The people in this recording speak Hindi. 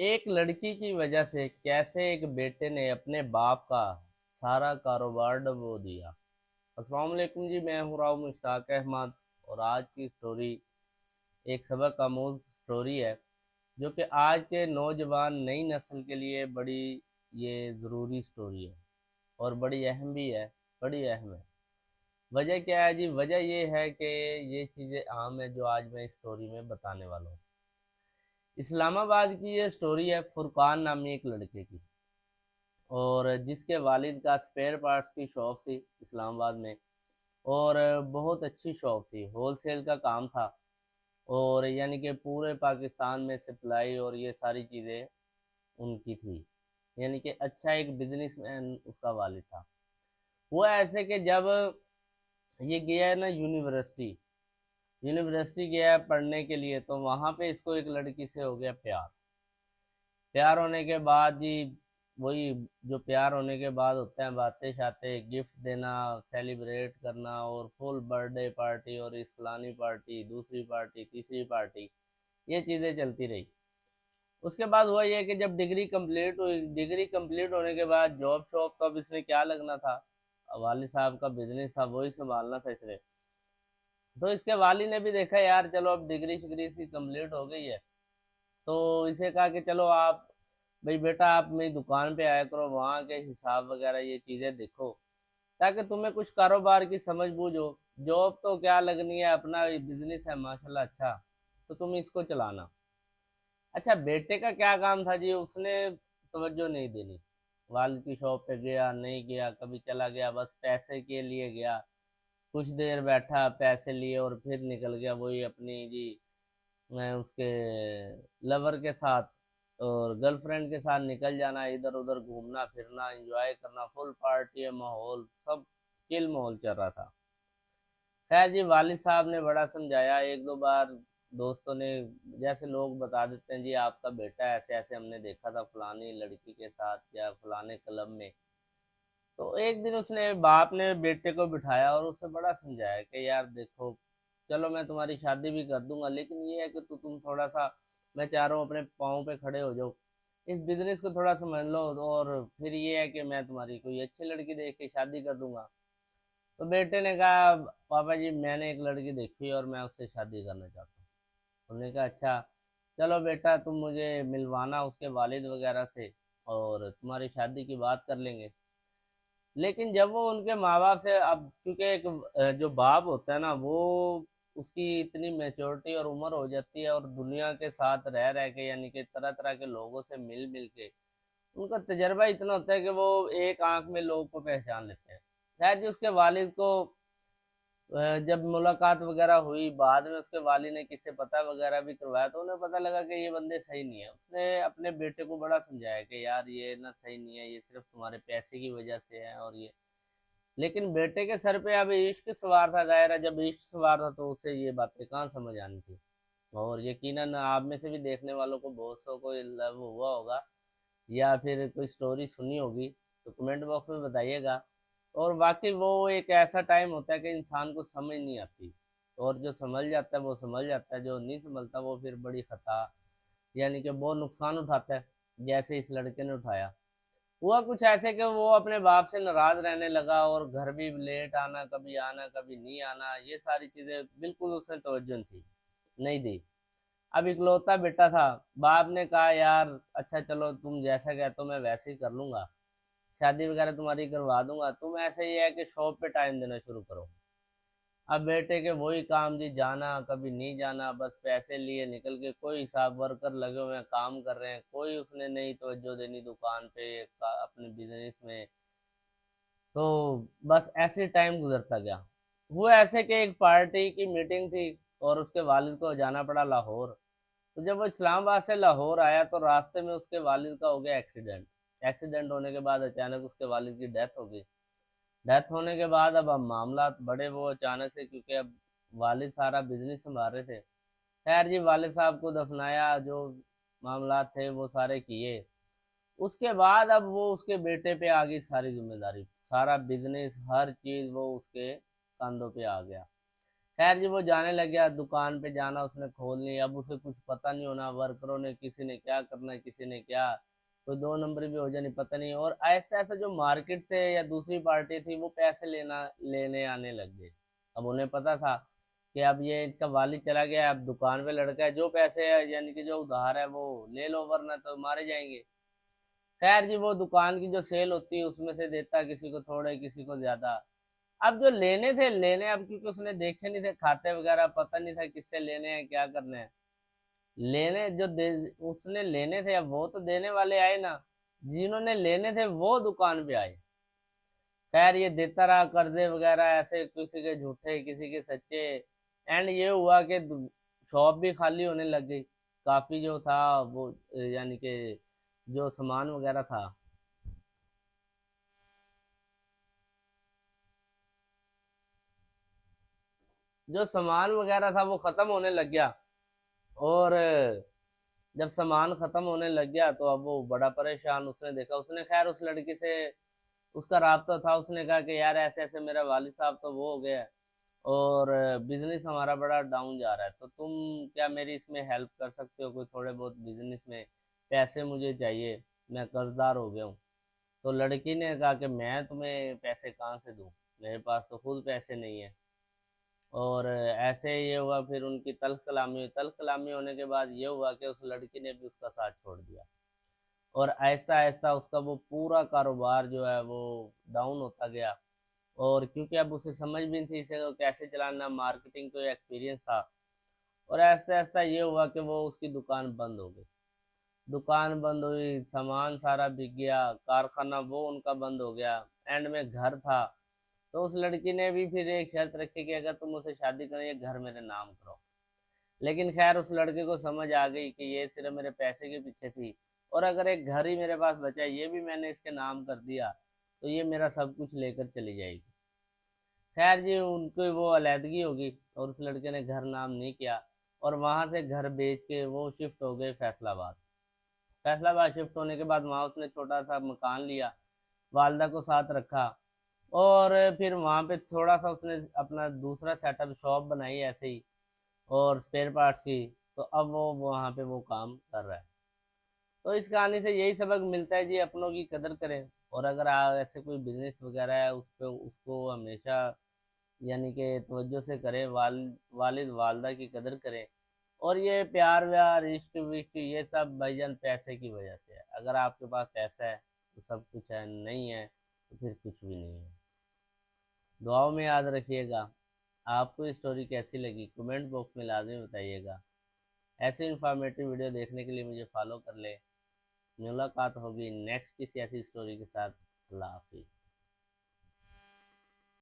एक लड़की की वजह से कैसे एक बेटे ने अपने बाप का सारा कारोबार डुबो दिया। अस्सलाम वालेकुम जी, मैं हूँ राव मुश्ताक अहमद और आज की स्टोरी एक सबक आमूज स्टोरी है जो कि आज के नौजवान नई नस्ल के लिए बड़ी ये ज़रूरी स्टोरी है और बड़ी अहम भी है। बड़ी अहम है। वजह क्या है जी? वजह ये है कि ये चीज़ें आम है जो आज मैं इस स्टोरी में बताने वाला हूँ। इस्लामाबाद की ये स्टोरी है फुरकान नामी एक लड़के की, और जिसके वालिद का स्पेयर पार्ट्स की शॉप थी इस्लामाबाद में। और बहुत अच्छी शॉप थी, होलसेल का काम था। और यानी कि पूरे पाकिस्तान में सप्लाई और ये सारी चीज़ें उनकी थी। यानी कि अच्छा एक बिजनेसमैन उसका वालिद था। वो ऐसे कि जब ये गया है ना यूनिवर्सिटी, यूनिवर्सिटी गया है पढ़ने के लिए, तो वहाँ पे इसको एक लड़की से हो गया प्यार। प्यार होने के बाद जी वही जो प्यार होने के बाद होता है, बातें शातें, गिफ्ट देना, सेलिब्रेट करना और फुल बर्थडे पार्टी और इस फलानी पार्टी, दूसरी पार्टी, तीसरी पार्टी, ये चीज़ें चलती रही। उसके बाद हुआ ये कि जब डिग्री कंप्लीट हुई, डिग्री कंप्लीट होने के बाद जॉब शॉप तो अब इसने क्या लगना था, वालिद साहब का बिजनेस था वही संभालना था इसने। तो इसके वालिद ने भी देखा यार चलो अब डिग्री शिग्री इसकी कंप्लीट हो गई है, तो इसे कहा कि चलो आप भाई बेटा आप मेरी दुकान पे आया करो, वहाँ के हिसाब वगैरह ये चीज़ें देखो ताकि तुम्हें कुछ कारोबार की समझ बूझ हो। जॉब तो क्या लगनी है, अपना बिजनेस है माशाल्लाह अच्छा, तो तुम इसको चलाना। अच्छा बेटे का क्या काम था जी? उसने तवज्जो नहीं देनी। वालिद की शॉप पे गया नहीं गया, कभी चला गया, बस पैसे के लिए गया, कुछ देर बैठा पैसे लिए और फिर निकल गया वही अपनी जी उसके लवर के साथ और गर्लफ्रेंड के साथ निकल जाना, इधर उधर घूमना फिरना, एंजॉय करना, फुल पार्टी माहौल, सब चिल माहौल चल रहा था। खैर जी वालिद साहब ने बड़ा समझाया एक दो बार, दोस्तों ने, जैसे लोग बता देते हैं जी आपका बेटा ऐसे ऐसे हमने देखा था फलानी लड़की के साथ या फलाने क्लब में। तो एक दिन उसने बाप ने बेटे को बिठाया और उसे बड़ा समझाया कि यार देखो, चलो मैं तुम्हारी शादी भी कर दूंगा, लेकिन ये है कि तुम थोड़ा सा, मैं चाह रहा हूँ अपने पाँव पे खड़े हो जाओ, इस बिजनेस को थोड़ा समझ लो, और फिर ये है कि मैं तुम्हारी कोई अच्छी लड़की देख के शादी कर दूंगा। तो बेटे ने कहा पापा जी मैंने एक लड़की देखी और मैं उससे शादी करना चाहता हूँ। उन्होंने कहा अच्छा चलो बेटा तुम मुझे मिलवाना उसके वालिद वगैरह से और तुम्हारी शादी की बात कर लेंगे। लेकिन जब वो उनके माँ बाप से, अब क्योंकि एक जो बाप होता है ना, वो उसकी इतनी मेच्योरिटी और उम्र हो जाती है और दुनिया के साथ रह रह के यानी कि तरह तरह के लोगों से मिल मिल के उनका तजर्बा इतना होता है कि वो एक आंख में लोग को पहचान लेते हैं। शायद जी उसके वालिद को जब मुलाकात वगैरह हुई, बाद में उसके वालिद ने किससे पता वगैरह भी करवाया, तो उन्हें पता लगा कि ये बंदे सही नहीं है। उसने अपने बेटे को बड़ा समझाया कि यार ये ना सही नहीं है, ये सिर्फ तुम्हारे पैसे की वजह से है और ये। लेकिन बेटे के सर पे अब इश्क सवार था, जाहिर है जब इश्क सवार था तो उसे ये बातें कहाँ समझ आनी थी। और यकीनन आप में से भी देखने वालों को बहुत सौ को लव हुआ होगा या फिर कोई स्टोरी सुनी होगी, तो कमेंट बॉक्स में बताइएगा। और वाकई वो एक ऐसा टाइम होता है कि इंसान को समझ नहीं आती, और जो समझ जाता है वो समझ जाता है, जो नहीं समझता वो फिर बड़ी खता यानी कि बहुत नुकसान उठाता है, जैसे इस लड़के ने उठाया। हुआ कुछ ऐसे कि वो अपने बाप से नाराज रहने लगा और घर भी लेट आना कभी नहीं आना, ये सारी चीजें बिल्कुल उसने तवज्जो नहीं दी। अब इकलौता बेटा था, बाप ने कहा यार अच्छा चलो तुम जैसा कहते हो मैं वैसे ही कर लूंगा, शादी वगैरह तुम्हारी करवा दूंगा, तुम ऐसे ही है कि शॉप पे टाइम देना शुरू करो। अब बेटे के वही काम जी, जाना कभी नहीं जाना, बस पैसे लिए निकल के, कोई हिसाब, वर्कर लगे हुए हैं काम कर रहे हैं, कोई उसने नहीं तवज्जो देनी दुकान पे अपने बिजनेस में। तो बस ऐसे टाइम गुजरता गया। वो ऐसे कि एक पार्टी की मीटिंग थी और उसके वालिद को जाना पड़ा लाहौर। तो जब वो इस्लामाबाद से लाहौर आया तो रास्ते में उसके वालिद का हो गया एक्सीडेंट। एक्सीडेंट होने के बाद अचानक उसके वालिद की डेथ हो गई। डेथ होने के बाद अब मामला बड़े वो अचानक से, क्योंकि अब वालिद सारा बिजनेस संभाल रहे थे। खैर जी वालिद साहब को दफनाया, जो मामला थे वो सारे किए। उसके बाद अब वो उसके बेटे पे आ गई सारी जिम्मेदारी, सारा बिजनेस हर चीज वो उसके कंधों पे आ गया। खैर जी वो जाने लग गया, दुकान पे जाना उसने खोल ली। अब उसे कुछ पता नहीं होना, वर्करों ने किसी ने क्या करना, किसी ने क्या, कोई दो नंबर भी हो जानी पता नहीं। और ऐसा ऐसा जो मार्केट से या दूसरी पार्टी थी वो पैसे लेने आने लग गए। अब उन्हें पता था कि अब ये इसका वालिद चला गया, अब दुकान पे लड़का है, जो पैसे है यानी कि जो उधार है वो ले लो वरना तो मारे जाएंगे। खैर जी वो दुकान की जो सेल होती है उसमें से देता, किसी को थोड़े किसी को ज्यादा। अब जो लेने थे लेने, अब क्योंकि उसने देखे नहीं थे खाते वगैरह, पता नहीं था किससे लेने हैं क्या करने हैं। लेने जो दे उसने लेने थे, अब वो तो देने वाले आए ना, जिन्होंने लेने थे वो दुकान पे आए। खैर ये देता रहा कर्जे वगैरह ऐसे, किसी के झूठे किसी के सच्चे। एंड ये हुआ कि शॉप भी खाली होने लग गई। काफी जो था वो यानी कि जो सामान वगैरह था, जो सामान वगैरह था वो खत्म होने लग गया। और जब सामान खत्म होने लग गया तो अब वो बड़ा परेशान। उसने देखा, उसने खैर उस लड़की से उसका राब्ता था, उसने कहा कि यार ऐसे ऐसे मेरा वालिद साहब तो वो हो गया है और बिजनेस हमारा बड़ा डाउन जा रहा है, तो तुम क्या मेरी इसमें हेल्प कर सकते हो, कोई थोड़े बहुत बिजनेस में पैसे मुझे चाहिए, मैं कर्जदार हो गया हूँ। तो लड़की ने कहा कि मैं तुम्हें पैसे कहाँ से दूँ, मेरे पास तो खुद पैसे नहीं है। और ऐसे ये हुआ, फिर उनकी तल्ख कलामी हुई। तल्ख कलामी होने के बाद ये हुआ कि उस लड़की ने भी उसका साथ छोड़ दिया। और आहिस्ता आहिस्ता उसका वो पूरा कारोबार जो है वो डाउन होता गया। और क्योंकि अब उसे समझ भी नहीं थी इसे कैसे चलाना, मार्केटिंग को एक्सपीरियंस था। और आहिस्ता आहिस्ता ये हुआ कि वो उसकी दुकान बंद हो गई। दुकान बंद हुई, सामान सारा बिक गया, कारखाना वो उनका बंद हो गया। एंड में घर था, तो उस लड़की ने भी फिर एक शर्त रखी कि अगर तुम उसे शादी करो ये घर मेरे नाम करो। लेकिन खैर उस लड़के को समझ आ गई कि ये सिर्फ मेरे पैसे के पीछे थी, और अगर एक घर ही मेरे पास बचा ये भी मैंने इसके नाम कर दिया तो ये मेरा सब कुछ लेकर चली जाएगी। खैर जी उनकी वो अलहदगी होगी और उस लड़के ने घर नाम नहीं किया। और वहां से घर बेच के वो शिफ्ट हो गए फैसलाबाद। फैसलाबाद शिफ्ट होने के बाद वहां उसने छोटा सा मकान लिया, वालदा को साथ रखा। और फिर वहां पे थोड़ा सा उसने अपना दूसरा सेटअप शॉप बनाई ऐसे ही, और स्पेयर पार्ट्स की। तो अब वो वहां पे वो काम कर रहा है। तो इस कहानी से यही सबक मिलता है जी, अपनों की कदर करें। और अगर ऐसे कोई बिजनेस वगैरह है उस पे उसको हमेशा यानी कि तवज्जो से करें, वालिद वालदा की कदर करें। और ये प्यार व्यार इश्क विश्क ये सब भाईजान पैसे की वजह से है। अगर आपके पास पैसा है तो सब कुछ है, नहीं है तो फिर कुछ भी नहीं है। दुआओं में याद रखिएगा। आपको स्टोरी कैसी लगी कमेंट बॉक्स में लाजमी बताइएगा। ऐसे इंफॉर्मेटिव वीडियो देखने के लिए मुझे फॉलो कर ले। मुलाकात होगी नेक्स्ट किसी ऐसी स्टोरी के साथ। अल्लाह हाफिज़।